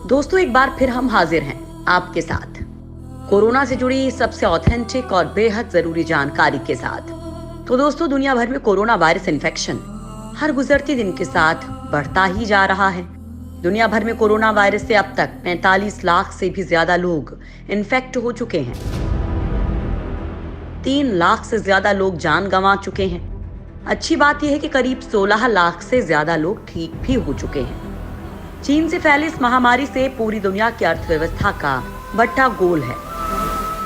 दोस्तों, एक बार फिर हम हाजिर हैं आपके साथ कोरोना से जुड़ी सबसे ऑथेंटिक और बेहद जरूरी जानकारी के साथ। तो दोस्तों, दुनिया भर में कोरोना वायरस इन्फेक्शन हर गुजरते दिन के साथ बढ़ता ही जा रहा है। दुनिया भर में कोरोना वायरस से अब तक 45 लाख से भी ज्यादा लोग इन्फेक्ट हो चुके हैं। 3 लाख से ज्यादा लोग जान गंवा चुके हैं। अच्छी बात यह है कि करीब 16 लाख से ज्यादा लोग ठीक भी हो चुके हैं। चीन से फैली इस महामारी से पूरी दुनिया की अर्थव्यवस्था का बट्टा गोल है।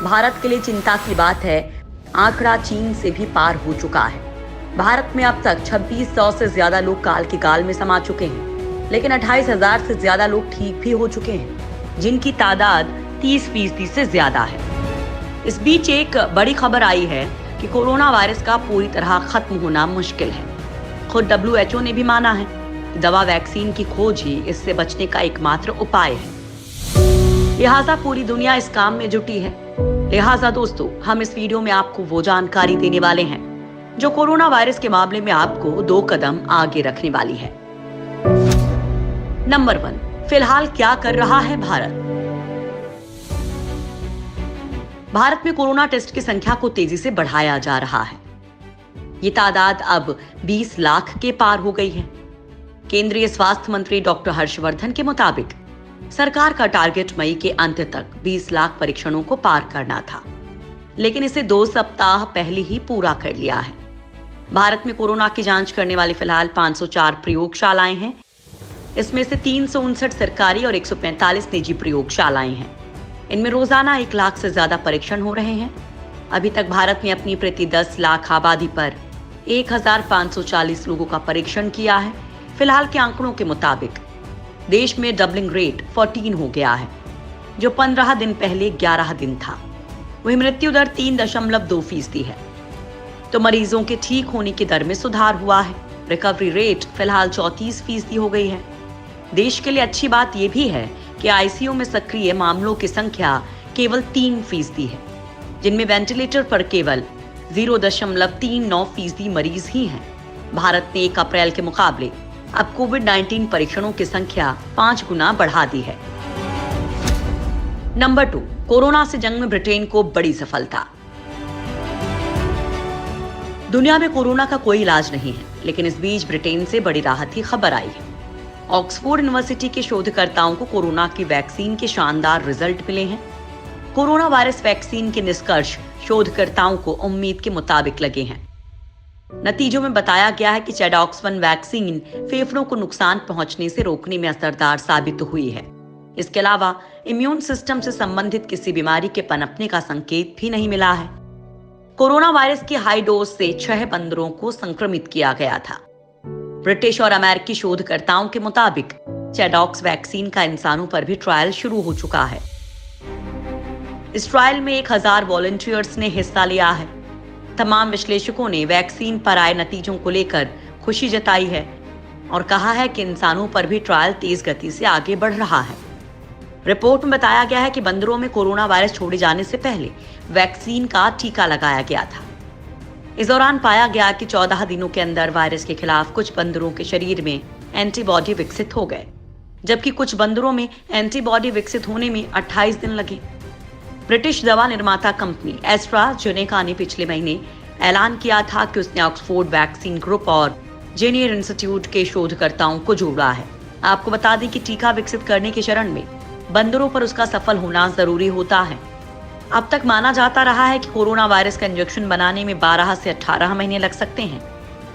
भारत के लिए चिंता की बात है, आंकड़ा चीन से भी पार हो चुका है। भारत में अब तक 2600 से ज्यादा लोग काल की गाल में समा चुके हैं, लेकिन 28,000 से ज्यादा लोग ठीक भी हो चुके हैं, जिनकी तादाद 30% से ज्यादा है। इस बीच एक बड़ी खबर आई है कि कोरोना वायरस का पूरी तरह खत्म होना मुश्किल है। खुद WHO ने भी माना है कि दवा वैक्सीन की खोज ही इससे बचने का एकमात्र उपाय है। लिहाजा पूरी दुनिया इस काम में जुटी है। लिहाजा दोस्तों, हम इस वीडियो में आपको वो जानकारी देने वाले हैं जो कोरोना वायरस के मामले में आपको 2 कदम आगे रखने वाली है। नंबर 1, फिलहाल क्या कर रहा है भारत? भारत में कोरोना टेस्ट की संख्या को तेजी से बढ़ाया जा रहा है। ये तादाद अब 20 लाख के पार हो गई है। केंद्रीय स्वास्थ्य मंत्री डॉक्टर हर्षवर्धन के मुताबिक सरकार का टारगेट मई के अंत तक 20 लाख परीक्षणों को पार करना था, लेकिन इसे 2 सप्ताह पहले ही पूरा कर लिया है। भारत में कोरोना की जांच करने वाली फिलहाल 504 प्रयोगशालाएं हैं। इसमें से 359 सरकारी और 145 निजी प्रयोगशालाएं हैं। इनमें रोजाना 1 लाख से ज्यादा परीक्षण हो रहे हैं। अभी तक भारत ने अपनी प्रति 10 लाख आबादी पर 1540 लोगों का परीक्षण किया है। फिलहाल के आंकड़ों के मुताबिक देश में डबलिंग रेट 14 हो गया है, जो 15 दिन पहले 11 दिन था। वहीं मृत्यु दर 3.2% है। तो मरीजों के ठीक होने की दर में सुधार हुआ है। रिकवरी रेट फिलहाल 34% हो गई है। देश के लिए अच्छी बात यह भी है कि आईसीयू में सक्रिय मामलों की संख्या केवल 3% है, जिनमें वेंटिलेटर पर केवल 0.39% मरीज ही हैं। भारत ने 1 अप्रैल के मुकाबले अब कोविड-19 परीक्षणों की संख्या 5 गुना बढ़ा दी है। नंबर 2, कोरोना से जंग में ब्रिटेन को बड़ी सफलता। दुनिया में कोरोना का कोई इलाज नहीं है, लेकिन इस बीच ब्रिटेन से बड़ी राहत की खबर आई है। ऑक्सफोर्ड यूनिवर्सिटी के शोधकर्ताओं को कोरोना की वैक्सीन के शानदार रिजल्ट मिले हैं। कोरोना वायरस वैक्सीन के निष्कर्ष शोधकर्ताओं को उम्मीद के मुताबिक लगे हैं। नतीजों में बताया गया है कि चेडॉक्स-1 वैक्सीन फेफड़ों को नुकसान पहुंचने से रोकने में असरदार साबित हुई है। इसके अलावा इम्यून सिस्टम से संबंधित किसी बीमारी के पनपने का संकेत भी नहीं मिला है। कोरोना वायरस की हाई डोज से 6 बंदरों को संक्रमित किया गया था। ब्रिटिश और अमेरिकी शोधकर्ताओं के मुताबिक चेडॉक्स वैक्सीन का इंसानों पर भी ट्रायल शुरू हो चुका है। इस ट्रायल में 1000 वॉलंटियर्स ने हिस्सा लिया है। तमाम विश्लेषकों ने वैक्सीन पर आए नतीजों को लेकर खुशी जताई है और कहा है कि इंसानों पर भी ट्रायल तेज गति से आगे बढ़ रहा है। रिपोर्ट में बताया गया है कि बंदरों में कोरोना वायरस छोड़े जाने से पहले वैक्सीन का टीका लगाया गया था। इस दौरान पाया गया कि 14 दिनों के अंदर वायरस के खिलाफ कुछ बंदरों के शरीर में एंटीबॉडी विकसित हो गए, जबकि कुछ बंदरों में एंटीबॉडी विकसित होने में 28 दिन लगे। ब्रिटिश दवा निर्माता कंपनी एस्ट्राजेनेका ने पिछले महीने ऐलान किया था कि उसने ऑक्सफोर्ड वैक्सीन ग्रुप और जेनियर इंस्टीट्यूट के शोधकर्ताओं को जोड़ा है। आपको बता दें कि टीका विकसित करने के चरण में बंदरों पर उसका सफल होना जरूरी होता है। अब तक माना जाता रहा है कि कोरोना वायरस का इंजेक्शन बनाने में 12 से 18 महीने लग सकते हैं,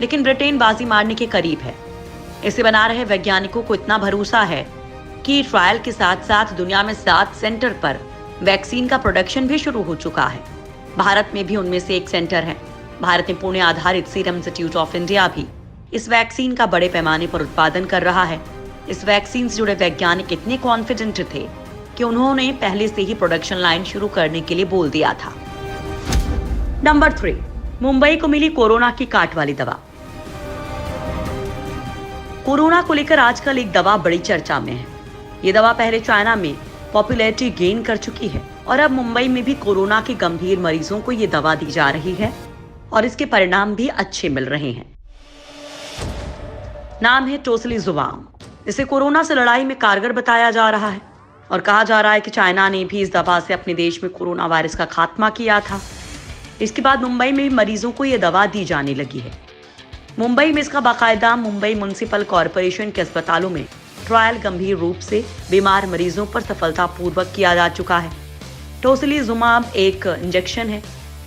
लेकिन ब्रिटेन बाजी मारने के करीब है। इसे बना रहे वैज्ञानिकों को इतना भरोसा है कि ट्रायल के साथ साथ दुनिया में 7 सेंटर पर वैक्सीन का प्रोडक्शन भी शुरू हो चुका है। भारत में भी उनमें से एक सेंटर है। भारत में पुणे आधारित सीरम इंस्टीट्यूट ऑफ इंडिया भी इस वैक्सीन का बड़े पैमाने पर उत्पादन कर रहा है। इस वैक्सीन से जुड़े वैज्ञानिक इतने कॉन्फिडेंट थे कि उन्होंने पहले से ही प्रोडक्शन लाइन शुरू करने के लिए बोल दिया था। नंबर 3, मुंबई को मिली कोरोना की काट वाली दवा। कोरोना को लेकर आजकल एक दवा बड़ी चर्चा में है। ये दवा पहले चाइना में पॉपुलैरिटी गेन कर चुकी है और अब मुंबई में भी कोरोना के गंभीर मरीजों को ये दवा दी जा रही है और इसके परिणाम भी अच्छे मिल रहे हैं। नाम है टोसिलिजुमाब। इसे कोरोना से लड़ाई में कारगर बताया जा रहा है। और कहा जा रहा है कि चाइना ने भी इस दवा से अपने देश में कोरोना वायरस का खात्मा किया था। इसके बाद मुंबई में भी मरीजों को यह दवा दी जाने लगी है। मुंबई में इसका बाकायदा मुंबई म्युनिसिपल कॉरपोरेशन के अस्पतालों में ट्रायल गंभीर रूप से बीमार मरीजों पर सफलतापूर्वक किया जा चुका है। टोसिलीजुमाब एक इंजेक्शन है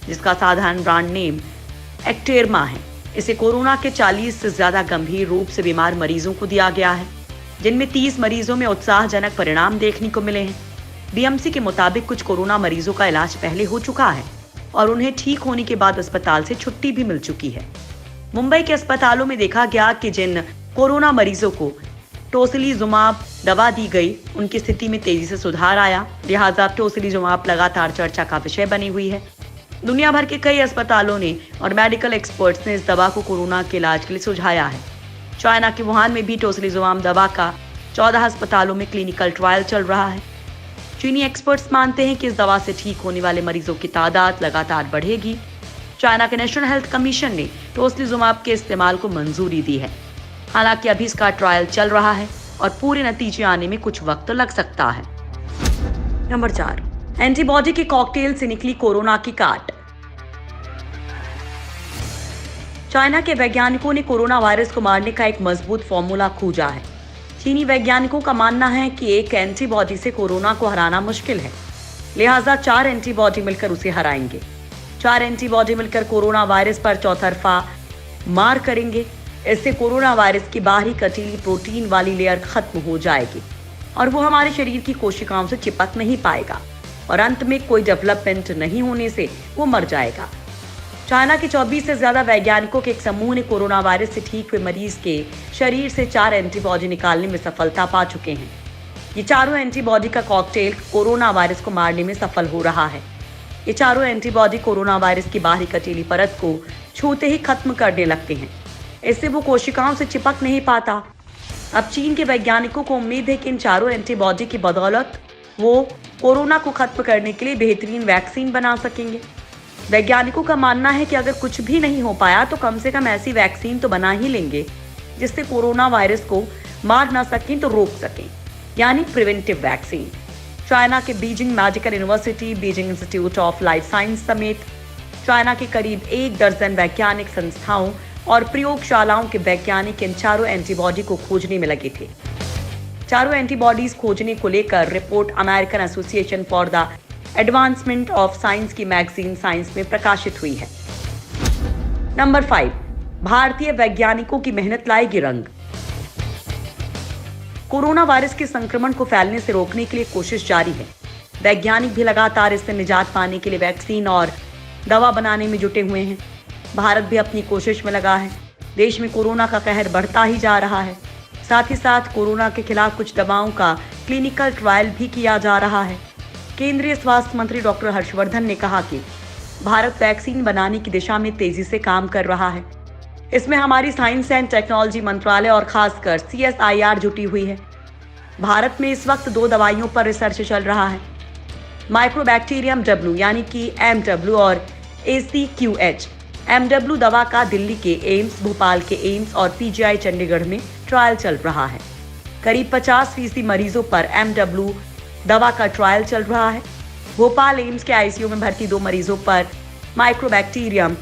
जिसका साधारण ब्रांड नेम एक्टेरमा है। इसे कोरोना के 40 से ज्यादा गंभीर रूप से बीमार मरीजों को दिया गया है, जिनमें 30 मरीजों में उत्साहजनक परिणाम देखने को मिले हैं। बीएमसी के मुताबिक कुछ कोरोना मरीजों का इलाज पहले हो चुका है और उन्हें ठीक होने के बाद अस्पताल से छुट्टी भी मिल चुकी है। मुंबई के अस्पतालों में देखा गया कि जिन कोरोना मरीजों को टोसिलीजुमाब दवा दी गई, उनकी स्थिति में तेजी से सुधार आया। लिहाजा टोसिलीजुमाब लगातार चर्चा का विषय बनी हुई है। दुनिया भर के कई अस्पतालों ने और मेडिकल एक्सपर्ट्स ने इस दवा को कोरोना के इलाज के लिए सुझाया है। चाइना के वुहान में भी टोसिलीजुमाब दवा का 14 अस्पतालों में क्लिनिकल ट्रायल चल रहा है। चीनी एक्सपर्ट्स मानते हैं कि इस दवा से ठीक होने वाले मरीजों की तादाद लगातार बढ़ेगी। चाइना के नेशनल हेल्थ कमीशन ने टोसिलीजुमाब के इस्तेमाल को मंजूरी दी है। हालांकि अभी इसका ट्रायल चल रहा है और पूरे नतीजे आने में कुछ वक्त लग सकता है। नंबर 4, एंटीबॉडी के कॉकटेल से निकली कोरोना की काट। चाइना के वैज्ञानिकों ने कोरोना वायरस को मारने का एक मजबूत फॉर्मूला खोजा है। चीनी वैज्ञानिकों का मानना है कि एक एंटीबॉडी से कोरोना को हराना मुश्किल है, लिहाजा 4 एंटीबॉडी मिलकर उसे हराएंगे। 4 एंटीबॉडी मिलकर कोरोना वायरस पर चौतरफा मार करेंगे। इससे कोरोना वायरस की बाहरी कटीली प्रोटीन वाली लेयर खत्म हो जाएगी और वो हमारे शरीर की कोशिकाओं से चिपक नहीं पाएगा और अंत में कोई डेवलपमेंट नहीं होने से वो मर जाएगा। चाइना के 24 से ज्यादा वैज्ञानिकों के एक समूह ने कोरोना वायरस से ठीक हुए मरीज के शरीर से 4 एंटीबॉडी निकालने में सफलता पा चुके हैं। ये चारों एंटीबॉडी का कॉकटेल कोरोना वायरस को मारने में सफल हो रहा है। ये चारों एंटीबॉडी कोरोना वायरस की बाहरी कटीली परत को छूते ही खत्म करने लगते हैं। इससे वो कोशिकाओं से चिपक नहीं पाता। अब चीन के वैज्ञानिकों को उम्मीद है कि इन चारों एंटीबॉडी की बदौलत वो कोरोना को खत्म करने के लिए बेहतरीन वैक्सीन बना सकेंगे। वैज्ञानिकों का मानना है कि अगर कुछ भी नहीं हो पाया तो कम से कम ऐसी वैक्सीन तो बना ही लेंगे जिससे कोरोना वायरस को मार ना सकें तो रोक सकें, यानी प्रिवेंटिव वैक्सीन। चाइना के Beijing medical university, Beijing institute of life science समेत चाइना के करीब 1 दर्जन वैज्ञानिक संस्थाओं और प्रयोगशालाओं के वैज्ञानिक इन चारों एंटीबॉडी को खोजने में लगे थे। चारों एंटीबॉडीज खोजने को लेकर report American association for the advancement of science की मैगजीन साइंस में प्रकाशित हुई है। नंबर 5, भारतीय वैज्ञानिकों की मेहनत लाएगी रंग। कोरोना वायरस के संक्रमण को फैलने से रोकने के लिए कोशिश जारी है। वैज्ञानिक भी लगातार इससे निजात पाने के लिए वैक्सीन और दवा बनाने में जुटे हुए हैं। भारत भी अपनी कोशिश में लगा है। देश में कोरोना का कहर बढ़ता ही जा रहा है। साथ ही साथ कोरोना के खिलाफ कुछ दवाओं का क्लिनिकल ट्रायल भी किया जा रहा है। केंद्रीय स्वास्थ्य मंत्री डॉक्टर हर्षवर्धन ने कहा कि भारत वैक्सीन बनाने की दिशा में तेजी से काम कर रहा है। इसमें हमारी साइंस एंड टेक्नोलॉजी मंत्रालय और खासकर CSIR जुटी हुई है। भारत में इस वक्त 2 दवाइयों पर रिसर्च चल रहा है, माइक्रोबैक्टीरियम W यानी कि MW और ACQH। MW दवा का दिल्ली के एम्स, भोपाल के एम्स और PGI चंडीगढ़ में ट्रायल चल रहा है। करीब 50% मरीजों पर MW दवा का ट्रायल चल रहा है। भोपाल एम्स के ICU में भर्ती 2 मरीजों पर माइक्रोबैक्टीरियम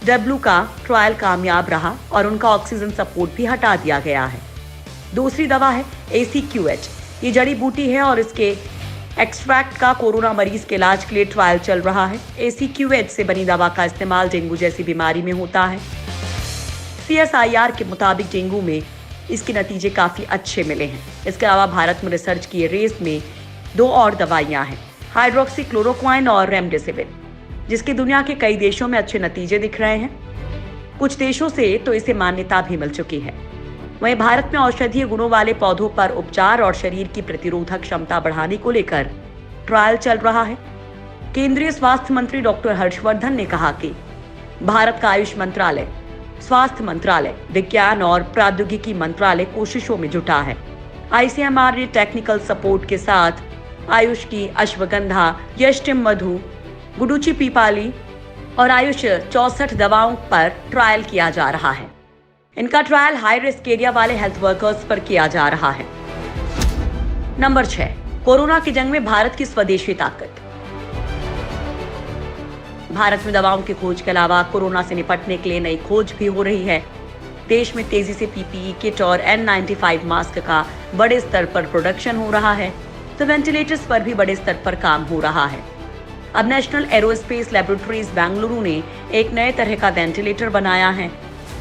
W का ट्रायल कामयाब रहा और उनका ऑक्सीजन सपोर्ट भी हटा दिया गया है। दूसरी दवा है ACQH। ये जड़ी बूटी है और इसके एक्सट्रैक्ट का कोरोना मरीज के इलाज के लिए ट्रायल चल रहा है। ACQH से बनी दवा का इस्तेमाल डेंगू जैसी बीमारी में होता है। CSIR के मुताबिक डेंगू में इसके नतीजे काफी अच्छे मिले हैं। इसके अलावा भारत में रिसर्च की रेस में 2 और दवाइयां हैं, हाइड्रोक्सीक्लोरोक्वाइन और रेमडेसिविर, जिसके दुनिया के कई देशों में अच्छे नतीजे दिख रहे हैं। कुछ देशों से तो इसे मान्यता भी मिल चुकी है। वहीं भारत में औषधीय गुणों वाले पौधों पर उपचार और शरीर की प्रतिरोधक क्षमता बढ़ाने को लेकर ट्रायल चल रहा है। केंद्रीय स्वास्थ्य मंत्री डॉक्टर हर्षवर्धन ने कहा कि भारत का आयुष मंत्रालय, स्वास्थ्य मंत्रालय, विज्ञान और प्रौद्योगिकी मंत्रालय कोशिशों में जुटा है। ICMR ने टेक्निकल सपोर्ट के साथ आयुष की अश्वगंधा, यष्टिम मधु, गुडुचि पीपाली और आयुष 64 दवाओं पर ट्रायल किया जा रहा है। इनका ट्रायल हाई रिस्क एरिया वाले हेल्थ वर्कर्स पर किया जा रहा है। नंबर 6, कोरोना की जंग में भारत की स्वदेशी ताकत। भारत में दवाओं की खोज के अलावा कोरोना से निपटने के लिए नई खोज भी हो रही है। देश में तेजी से पीपीई किट और N95 मास्क का बड़े स्तर पर प्रोडक्शन हो रहा है, तो वेंटिलेटर्स पर भी बड़े स्तर पर काम हो रहा है। अब नेशनल एरोस्पेस लेबोरेटरीज बेंगलुरु ने एक नए तरह का वेंटिलेटर बनाया है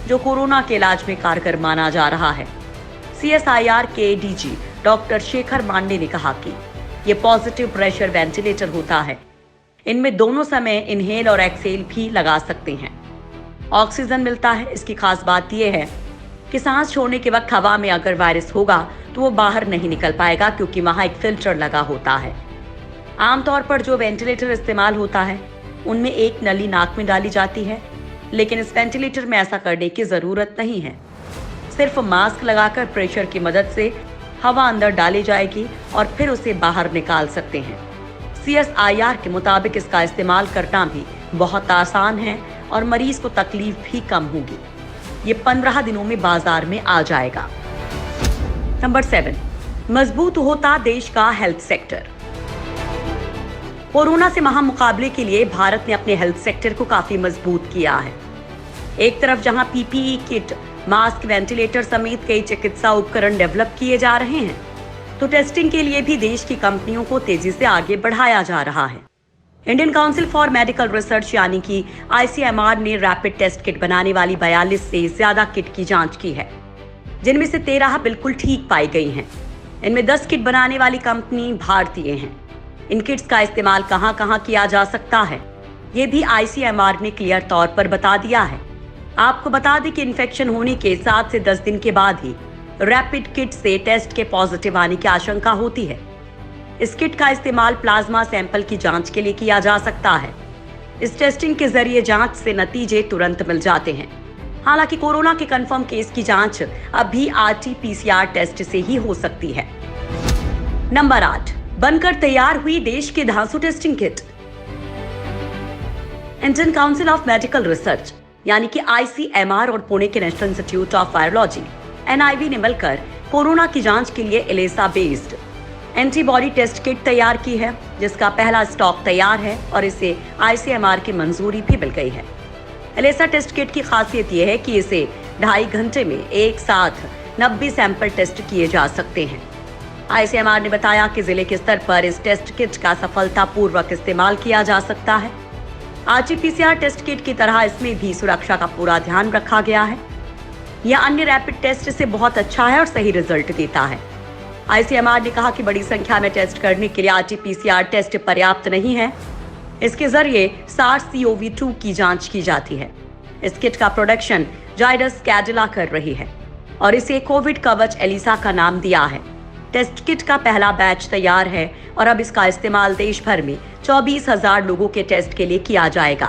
जो कोरोना के इलाज में कारगर माना जा रहा है। CSIR के डीजी डॉक्टर शेखर मांडे ने कहा कि ये पॉजिटिव प्रेशर वेंटिलेटर होता है। इनमें दोनों समय इनहेल और एक्सेल भी लगा सकते हैं। ऑक्सीजन मिलता है। इसकी खास बात यह है कि सांस छोड़ने के वक्त हवा में अगर वायरस होगा तो वो बाहर नहीं निकल पाएगा, क्योंकि वहां एक फिल्टर लगा होता है। आमतौर पर जो वेंटिलेटर इस्तेमाल होता है उनमें एक नली नाक में डाली जाती है, लेकिन इस वेंटिलेटर में ऐसा करने की जरूरत नहीं है। सिर्फ मास्क लगाकर प्रेशर की मदद से हवा अंदर डाली जाएगी और फिर उसे बाहर निकाल सकते हैं। CSIR के मुताबिक इसका इस्तेमाल करना भी बहुत आसान है और मरीज को तकलीफ भी कम होगी। ये 15 दिनों में बाजार में आ जाएगा। नंबर 7, मजबूत होता देश का हेल्थ सेक्टर। कोरोना से महामुकाबले के लिए भारत ने अपने हेल्थ सेक्टर को काफी मजबूत किया है। एक तरफ जहां PPE किट, मास्क, वेंटिलेटर समेत कई चिकित्सा उपकरण डेवलप किए जा रहे हैं, तो टेस्टिंग के लिए भी देश की कंपनियों को तेजी से आगे बढ़ाया जा रहा है। Indian council for medical research यानी कि ICMR ने रैपिड टेस्ट किट बनाने वाली 42 से ज्यादा किट की जांच की है, जिनमें से 13 बिल्कुल ठीक पाई गई हैं। इनमें 10 किट बनाने वाली कंपनी भारतीय हैं। इन किट्स का इस्तेमाल कहां कहां किया जा सकता है, ये भी ICMR ने क्लियर तौर पर बता दिया है। आपको बता दें कि इन्फेक्शन होने के 7 से 10 दिन के बाद ही रैपिड किट से टेस्ट के पॉजिटिव आने की आशंका होती है। इस किट का इस्तेमाल प्लाज्मा सैंपल की जांच के लिए किया जा सकता है। इस टेस्टिंग के जरिए जांच से नतीजे तुरंत मिल जाते हैं। हालांकि कोरोना के कंफर्म केस की जांच अभी RT-PCR टेस्ट से ही हो सकती है। नंबर 8, बनकर तैयार हुई देश की धांसू testing kit. Indian council of medical research यानी कि ICMR और पुणे के national institute of virology NIV ने मिलकर कोरोना की जांच के लिए ELISA based antibody test kit तैयार की है, जिसका पहला स्टॉक तैयार है और इसे ICMR की मंजूरी भी मिल गई है। एलेसा टेस्ट किट की खासियत यह है कि इसे 2.5 घंटे में एक साथ 90 सैंपल टेस्ट किए जा सकते हैं। ICMR ने बताया कि जिले के स्तर पर इस टेस्ट किट का सफलतापूर्वक इस्तेमाल किया जा सकता है। RT-PCR टेस्ट किट की तरह इसमें भी सुरक्षा का पूरा ध्यान रखा गया है। यह अन्य रैपिड टेस्ट से बहुत अच्छा है और सही रिजल्ट देता है। ICMR ने कहा कि बड़ी संख्या में टेस्ट करने के लिए RT-PCR टेस्ट पर्याप्त नहीं है। इसके जरिए SARS-CoV-2 की जांच की जाती है। इस किट का प्रोडक्शन जाइडस कैडिला कर रही है और इसे कोविड कवच एलिसा का नाम दिया है। टेस्ट किट का पहला बैच तैयार है और अब इसका इस्तेमाल देश भर में 24,000 लोगों के टेस्ट के लिए किया जाएगा।